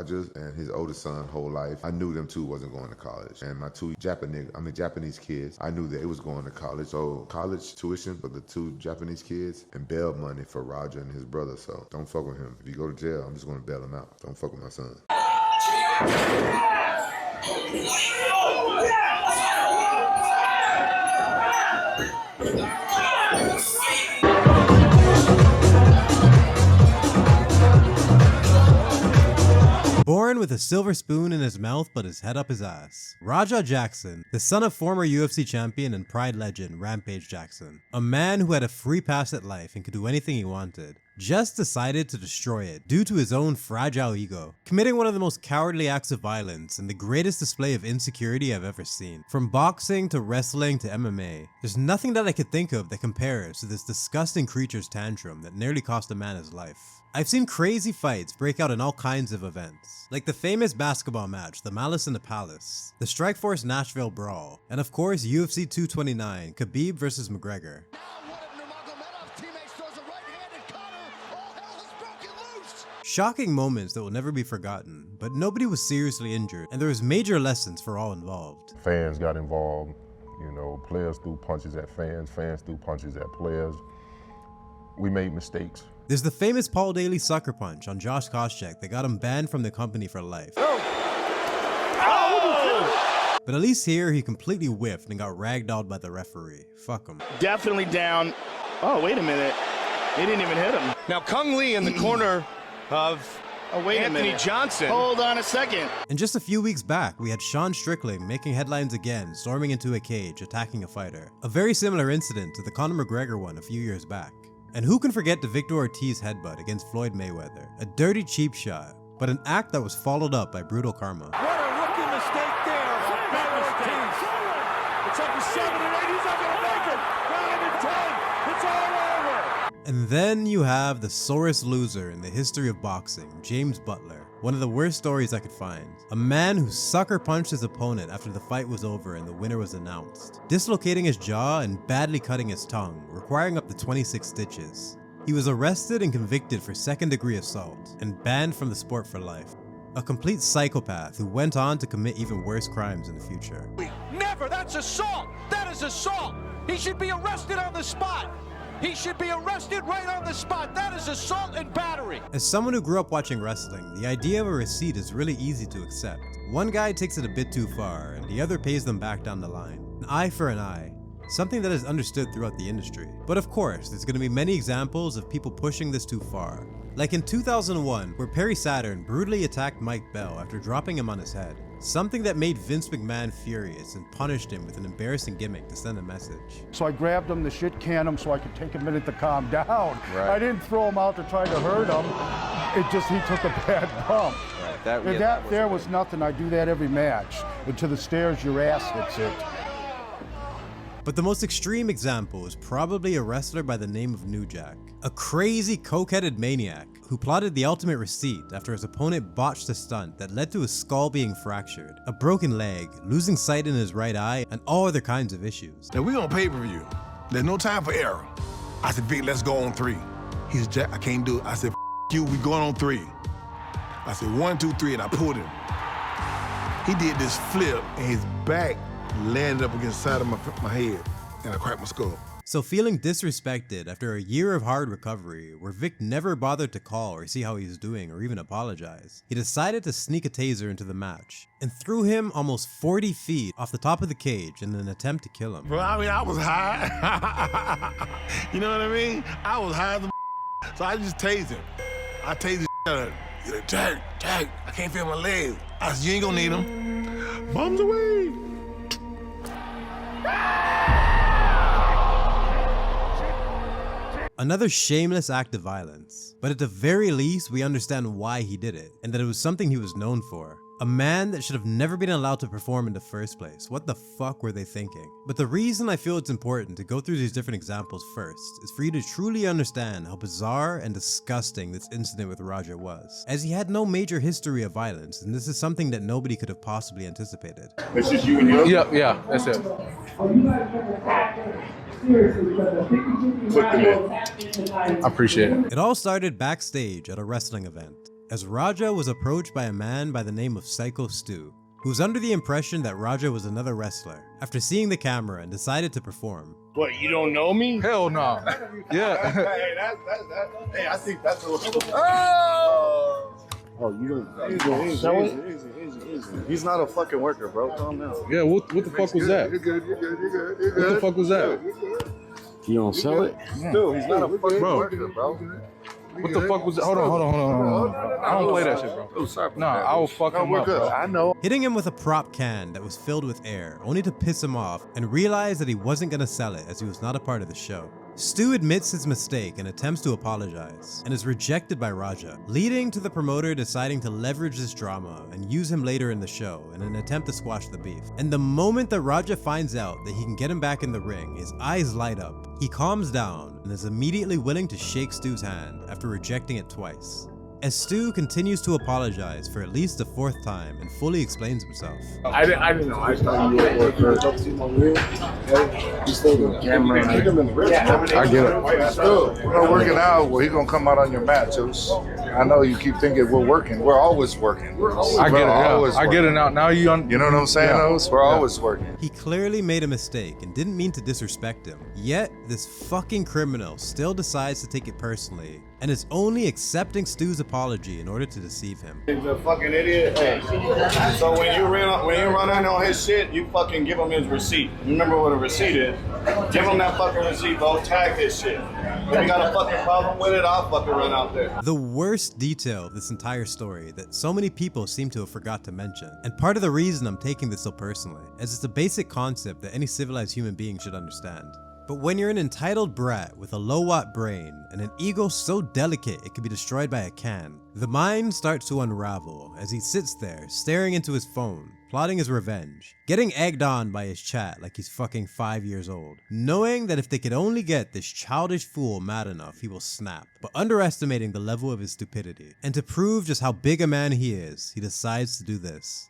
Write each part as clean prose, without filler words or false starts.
Rogers and his oldest son whole life. I knew them two wasn't going to college. And my two Japanese kids, I knew that it was going to college. So college tuition for the two Japanese kids and bail money for Roger and his brother. So don't fuck with him. If you go to jail, I'm just going to bail him out. Don't fuck with my son. Born with a silver spoon in his mouth but his head up his ass. Raja Jackson, the son of former UFC champion and Pride legend Rampage Jackson. A man who had a free pass at life and could do anything he wanted, just decided to destroy it due to his own fragile ego, committing one of the most cowardly acts of violence and the greatest display of insecurity I've ever seen. From boxing to wrestling to MMA, there's nothing that I could think of that compares to this disgusting creature's tantrum that nearly cost a man his life. I've seen crazy fights break out in all kinds of events, like the famous basketball match, the Malice in the Palace, the Strikeforce Nashville Brawl, and of course UFC 229, Khabib vs McGregor. Shocking moments that will never be forgotten, but nobody was seriously injured, and there was major lessons for all involved. Fans got involved, you know, players threw punches at fans, fans threw punches at players. We made mistakes. There's the famous Paul Daly sucker punch on Josh Koscheck that got him banned from the company for life. Oh. But at least here he completely whiffed and got ragdolled by the referee. Fuck him. Definitely down. Oh, wait a minute. They didn't even hit him. Now Kung Lee in the corner of Anthony Johnson. Hold on a second. And just a few weeks back, we had Sean Strickling making headlines again, storming into a cage, attacking a fighter. A very similar incident to the Conor McGregor one a few years back. And who can forget the Victor Ortiz headbutt against Floyd Mayweather? A dirty cheap shot, but an act that was followed up by brutal karma. What a rookie mistake there by Ortiz. It's up to 7 and 8, he's not gonna make it. 9 and 10, it's all over. And then you have the sorest loser in the history of boxing, James Butler. One of the worst stories I could find. A man who sucker punched his opponent after the fight was over and the winner was announced, dislocating his jaw and badly cutting his tongue, requiring up to 26 stitches. He was arrested and convicted for second-degree assault and banned from the sport for life. A complete psychopath who went on to commit even worse crimes in the future. Never! That's assault! That is assault! He should be arrested on the spot! He should be arrested right on the spot. That is assault and battery. As someone who grew up watching wrestling, the idea of a receipt is really easy to accept. One guy takes it a bit too far, and the other pays them back down the line. An eye for an eye. Something that is understood throughout the industry. But of course, there's going to be many examples of people pushing this too far. Like in 2001, where Perry Saturn brutally attacked Mike Bell after dropping him on his head. Something that made Vince McMahon furious and punished him with an embarrassing gimmick to send a message. So I grabbed him to shit can him so I could take a minute to calm down. Right. I didn't throw him out to try to hurt him. It just, he took a bad bump. Right. That there was nothing. I do that every match. And to the stairs, your ass hits it. But the most extreme example is probably a wrestler by the name of New Jack. A crazy coke-headed maniac who plotted the ultimate receipt after his opponent botched a stunt that led to his skull being fractured, a broken leg, losing sight in his right eye, and all other kinds of issues. Now we on pay-per-view. There's no time for error. I said, Vic, let's go on 3. He's Jack, I can't do it. I said, you, we going on 3. I said 1, 2, 3, and I pulled him. He did this flip, and his back landed up against the side of my head, and I cracked my skull. So feeling disrespected after a year of hard recovery, where Vic never bothered to call or see how he was doing or even apologize, he decided to sneak a taser into the match and threw him almost 40 feet off the top of the cage in an attempt to kill him. Bro, I mean, I was high. You know what I mean? I was high as a so I just tased him. I tased the out of him. He's like, Jack, I can't feel my legs. I said, you ain't gonna need them. Bombs away. Another shameless act of violence, but at the very least we understand why he did it, and that it was something he was known for. A man that should have never been allowed to perform in the first place. What the fuck were they thinking? But the reason I feel it's important to go through these different examples first is for you to truly understand how bizarre and disgusting this incident with Roger was, as he had no major history of violence, and this is something that nobody could have possibly anticipated. It's just you and you? Yeah, that's it. I appreciate it. It all started backstage at a wrestling event. as Raja was approached by a man by the name of Psycho Stu, who was under the impression that Raja was another wrestler after seeing the camera and decided to perform. What, you don't know me? Hell no. Yeah. Hey, I think that's what. Oh, you don't sell it? Easy. He's not a fucking worker, bro. Calm down. Yeah, what the fuck was that? You're good. What the fuck was that? You don't sell it? Dude, he's not a fucking Bro. worker, bro. What the fuck was that? Hold on. I don't play that shit, bro. Oh, sorry. Nah, I will fuck him we're up, good. bro. I know. Hitting him with a prop can that was filled with air, only to piss him off and realize that he wasn't gonna sell it as he was not a part of the show. Stu admits his mistake and attempts to apologize, and is rejected by Raja, leading to the promoter deciding to leverage this drama and use him later in the show in an attempt to squash the beef. And the moment that Raja finds out that he can get him back in the ring, his eyes light up. He calms down and is immediately willing to shake Stu's hand after rejecting it twice. As Stu continues to apologize for at least the 4th time and fully explains himself. I didn't know. I thought you were a worker. Camera. I get it. We're not working out. Well, he's gonna come out on your mat, Juice. I know you keep thinking we're working. We're always working. I get it. Yeah. I get it now. Now you know what I'm saying, Oz? We're always working. He clearly made a mistake and didn't mean to disrespect him. Yet, this fucking criminal still decides to take it personally and is only accepting Stu's apology in order to deceive him. He's a fucking idiot. Hey. So when you run in on his shit, you fucking give him his receipt. You remember what a receipt is? Give him that fucking receipt, bro. Tag his shit. If you got a fucking problem with it, I'll fucking run out there. The worst detail of this entire story that so many people seem to have forgot to mention, and part of the reason I'm taking this so personally, as it's a basic concept that any civilized human being should understand. But when you're an entitled brat with a low-watt brain and an ego so delicate it can be destroyed by a can, the mind starts to unravel as he sits there staring into his phone, plotting his revenge, getting egged on by his chat like he's fucking 5 years old, knowing that if they could only get this childish fool mad enough, he will snap, but underestimating the level of his stupidity. And to prove just how big a man he is, he decides to do this.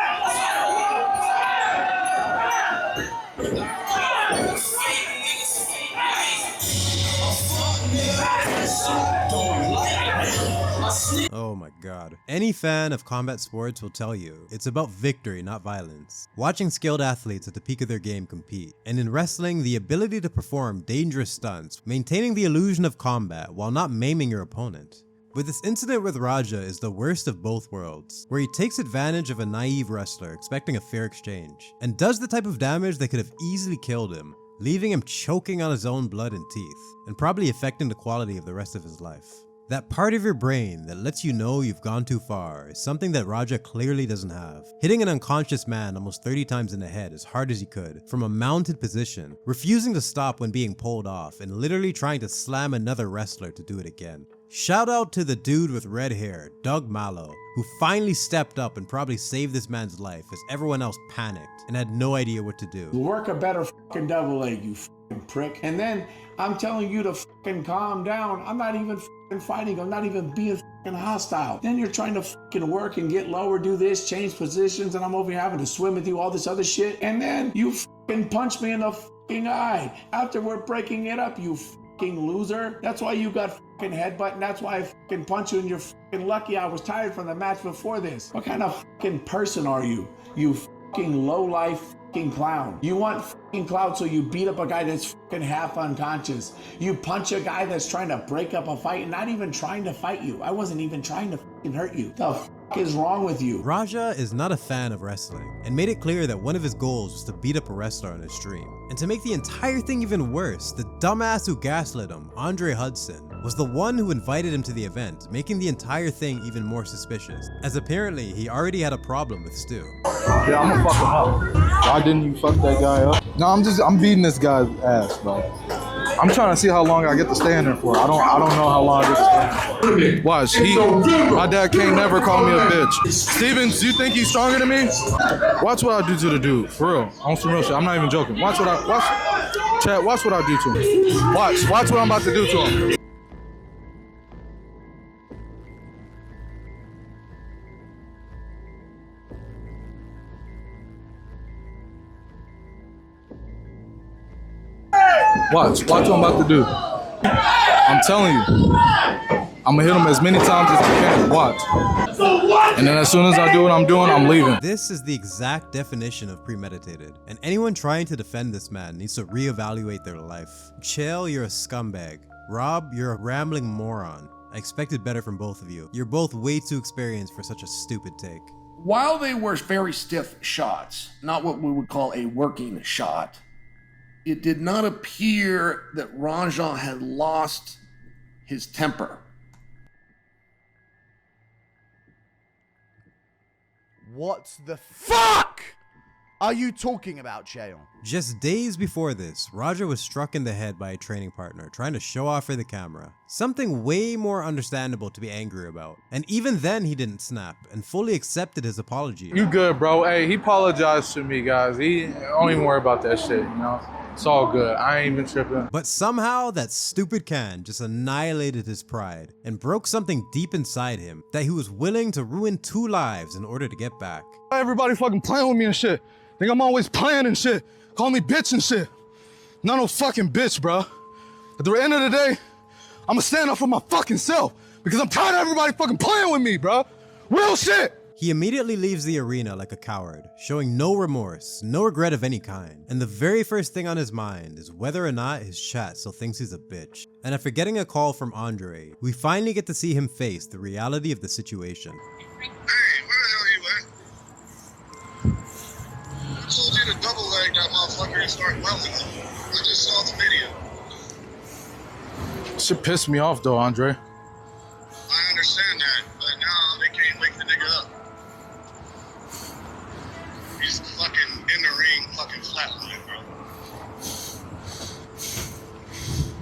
Oh my god. Any fan of combat sports will tell you it's about victory, not violence. Watching skilled athletes at the peak of their game compete, and in wrestling, the ability to perform dangerous stunts, maintaining the illusion of combat while not maiming your opponent. But this incident with Raja is the worst of both worlds, where he takes advantage of a naive wrestler expecting a fair exchange, and does the type of damage that could have easily killed him, leaving him choking on his own blood and teeth, and probably affecting the quality of the rest of his life. That part of your brain that lets you know you've gone too far is something that Raja clearly doesn't have. Hitting an unconscious man almost 30 times in the head as hard as he could, from a mounted position, refusing to stop when being pulled off, and literally trying to slam another wrestler to do it again. Shout out to the dude with red hair, Doug Mallow, who finally stepped up and probably saved this man's life as everyone else panicked and had no idea what to do. Work a better fucking double leg, you fucking prick. And then I'm telling you to fucking calm down. I'm not even fucking fighting. I'm not even being fucking hostile. Then you're trying to fucking work and get lower, do this, change positions, and I'm over here having to swim with you, all this other shit. And then you fucking punch me in the fucking eye after we're breaking it up, you fucking loser. That's why you got fucking headbutt, and that's why I fucking punch you, and you're fucking lucky I was tired from the match before this. What kind of fucking person are you? You fucking low-life fucking clown. You want fucking clout, so you beat up a guy that's fucking half unconscious. You punch a guy that's trying to break up a fight and not even trying to fight you. I wasn't even trying to fucking hurt you. The fuck is wrong with you? Raja is not a fan of wrestling and made it clear that one of his goals was to beat up a wrestler on his stream. And to make the entire thing even worse, the dumbass who gaslit him, Andre Hudson, was the one who invited him to the event, making the entire thing even more suspicious, as apparently he already had a problem with Stu. Yeah, I'm gonna fuck him up. Why didn't you fuck that guy up? No, I'm beating this guy's ass, bro. I'm trying to see how long I get to stay in there for. I don't know how long I get to stay in there for. Watch, my dad can't never call me a bitch. Stevens, do you think he's stronger than me? Watch what I do to the dude, for real. On some real shit, I'm not even joking. Watch what I do to him. Watch what I'm about to do to him. Watch what I'm about to do. I'm telling you. I'm gonna hit him as many times as I can. Watch. And then as soon as I do what I'm doing, I'm leaving. This is the exact definition of premeditated, and anyone trying to defend this man needs to reevaluate their life. Chael, you're a scumbag. Rob, you're a rambling moron. I expected better from both of you. You're both way too experienced for such a stupid take. While they were very stiff shots, not what we would call a working shot, it did not appear that Raja had lost his temper. What the fuck are you talking about, Chael? Just days before this, Roger was struck in the head by a training partner trying to show off for the camera. Something way more understandable to be angry about. And even then he didn't snap and fully accepted his apology. You good, bro. Hey, he apologized to me, guys. Don't even worry about that shit, you know? It's all good. I ain't even tripping. But somehow that stupid can just annihilated his pride and broke something deep inside him that he was willing to ruin 2 lives in order to get back. Everybody fucking playing with me and shit. Think I'm always playing and shit. Call me bitch and shit. Not no fucking bitch, bro. At the end of the day, I'ma stand up for my fucking self because I'm tired of everybody fucking playing with me, bro. Real shit. He immediately leaves the arena like a coward, showing no remorse, no regret of any kind. And the very first thing on his mind is whether or not his chat still thinks he's a bitch. And after getting a call from Andre, we finally get to see him face the reality of the situation. Hey, where the hell are you at? I told you to double leg that motherfucker and start welding him. I just saw the video. Shit pissed me off though, Andre. I understand that, but now they can't wake the nigga up. He's fucking in the ring, fucking flatline, bro.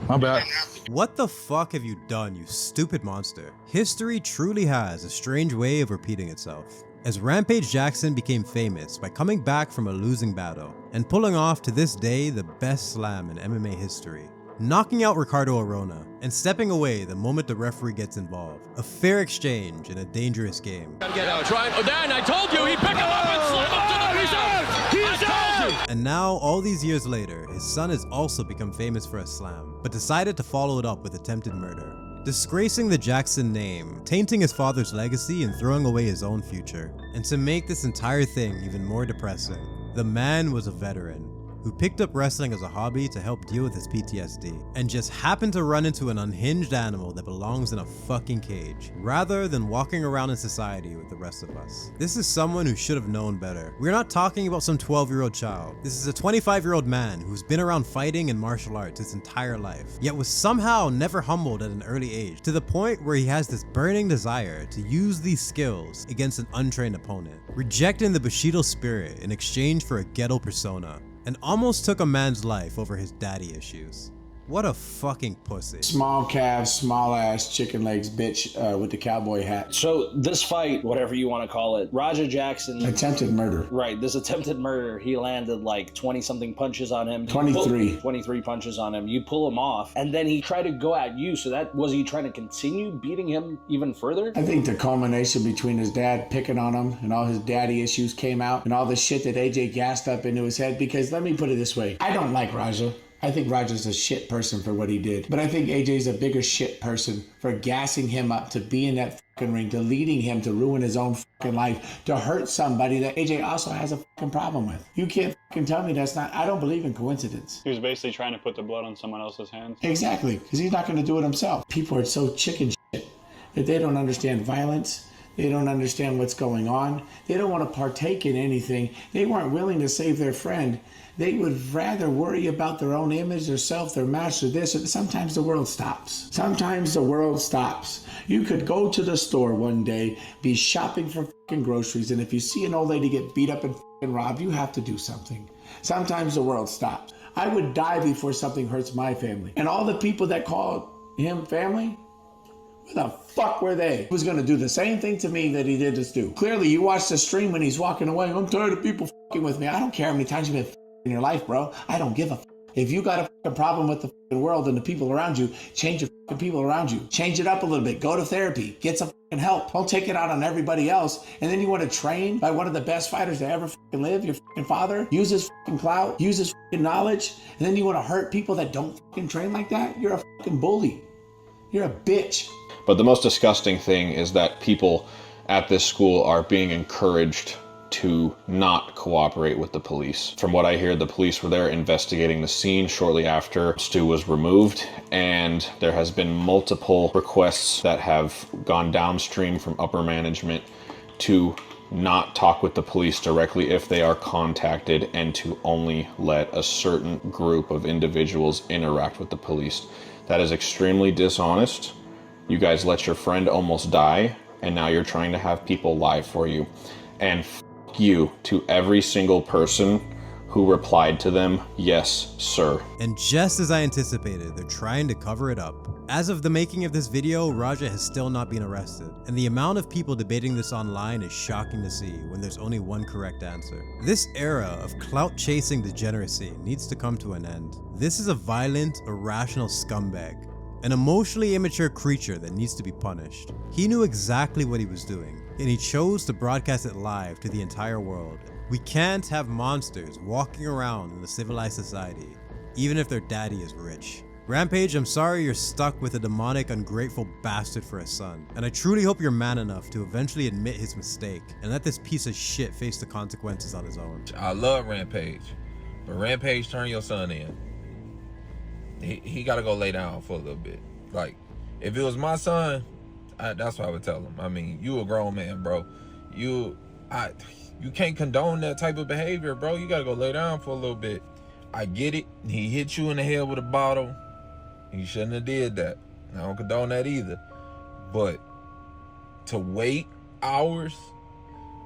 My bad. What the fuck have you done, you stupid monster? History truly has a strange way of repeating itself, as Rampage Jackson became famous by coming back from a losing battle and pulling off to this day the best slam in MMA history, knocking out Ricardo Arona and stepping away the moment the referee gets involved. A fair exchange in a dangerous game. Get out. Try it. Dan, I told you, he picked him up and slam him to the ground. He's out. And now, all these years later, his son has also become famous for a slam, but decided to follow it up with attempted murder, disgracing the Jackson name, tainting his father's legacy and throwing away his own future. And to make this entire thing even more depressing, the man was a veteran who picked up wrestling as a hobby to help deal with his PTSD, and just happened to run into an unhinged animal that belongs in a fucking cage, rather than walking around in society with the rest of us. This is someone who should have known better. We're not talking about some 12-year-old child. This is a 25-year-old man who's been around fighting and martial arts his entire life, yet was somehow never humbled at an early age, to the point where he has this burning desire to use these skills against an untrained opponent, rejecting the Bushido spirit in exchange for a ghetto persona, and almost took a man's life over his daddy issues. What a fucking pussy. Small calves, small ass, chicken legs bitch with the cowboy hat. So this fight, whatever you want to call it, Roger Jackson. Attempted murder. Right, this attempted murder, he landed like 20 something punches on him. 23 punches on him. You pull him off, and then he tried to go at you. So that, was he trying to continue beating him even further? I think the culmination between his dad picking on him and all his daddy issues came out, and all the shit that AJ gassed up into his head. Because let me put it this way, I don't like Raja. I think Roger's a shit person for what he did. But I think AJ's a bigger shit person for gassing him up to be in that fucking ring, to leading him to ruin his own fucking life, to hurt somebody that AJ also has a fucking problem with. You can't fucking tell me that's not, I don't believe in coincidence. He was basically trying to put the blood on someone else's hands. Exactly, because he's not going to do it himself. People are so chicken shit that they don't understand violence. They don't understand what's going on. They don't want to partake in anything. They weren't willing to save their friend. They would rather worry about their own image, their self, their match, or this. Sometimes the world stops. Sometimes the world stops. You could go to the store one day, be shopping for fucking groceries, and if you see an old lady get beat up and fucking robbed, you have to do something. Sometimes the world stops. I would die before something hurts my family. And all the people that call him family, where the fuck were they? He was going to do the same thing to me that he did to Stu. Clearly, you watched the stream when he's walking away. I'm tired of people fucking with me. I don't care how many times you've been in your life, bro. I don't give a fuck. If you got a fucking problem with the fucking world and the people around you, change your fucking people around you. Change it up a little bit. Go to therapy. Get some fucking help. Don't take it out on everybody else. And then you want to train by one of the best fighters to ever fucking live, your fucking father, use his fucking clout, use his fucking knowledge, and then you want to hurt people that don't fucking train like that? You're a fucking bully. You're a bitch. But the most disgusting thing is that people at this school are being encouraged to not cooperate with the police. From what I hear, the police were there investigating the scene shortly after Stu was removed, and there has been multiple requests that have gone downstream from upper management to not talk with the police directly if they are contacted, and to only let a certain group of individuals interact with the police. That is extremely dishonest. You guys let your friend almost die, and now you're trying to have people lie for you. And you to every single person who replied to them, yes, sir. And just as I anticipated, they're trying to cover it up. As of the making of this video, Raja has still not been arrested, and the amount of people debating this online is shocking to see when there's only one correct answer. This era of clout-chasing degeneracy needs to come to an end. This is a violent, irrational scumbag, an emotionally immature creature that needs to be punished. He knew exactly what he was doing, and he chose to broadcast it live to the entire world. We can't have monsters walking around in a civilized society, even if their daddy is rich. Rampage, I'm sorry you're stuck with a demonic, ungrateful bastard for a son, and I truly hope you're man enough to eventually admit his mistake and let this piece of shit face the consequences on his own. I love Rampage, but Rampage, turn your son in. He gotta go lay down for a little bit. Like, if it was my son, that's what I would tell him. I mean, you a grown man, bro. You can't condone that type of behavior, bro. You gotta go lay down for a little bit. I get it. He hit you in the head with a bottle. He shouldn't have did that. I don't condone that either. But to wait hours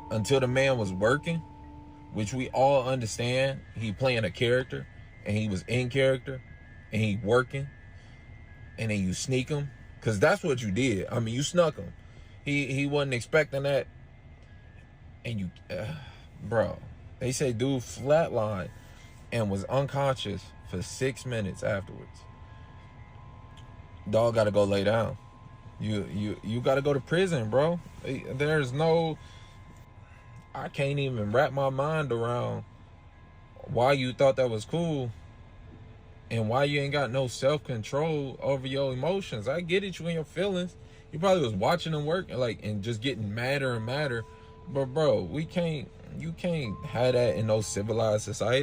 until the man was working, which we all understand, he playing a character, and he was in character, and he working, and then you sneak him, because that's what you did. I mean, you snuck him. He wasn't expecting that, and you, bro, they say dude flatlined and was unconscious for 6 minutes afterwards. Dog gotta go lay down. You gotta go to prison, bro. There's no, I can't even wrap my mind around why you thought that was cool and why you ain't got no self-control over your emotions. I get it, you and your feelings. You probably was watching them work and just getting madder and madder. But bro, you can't have that in no civilized society.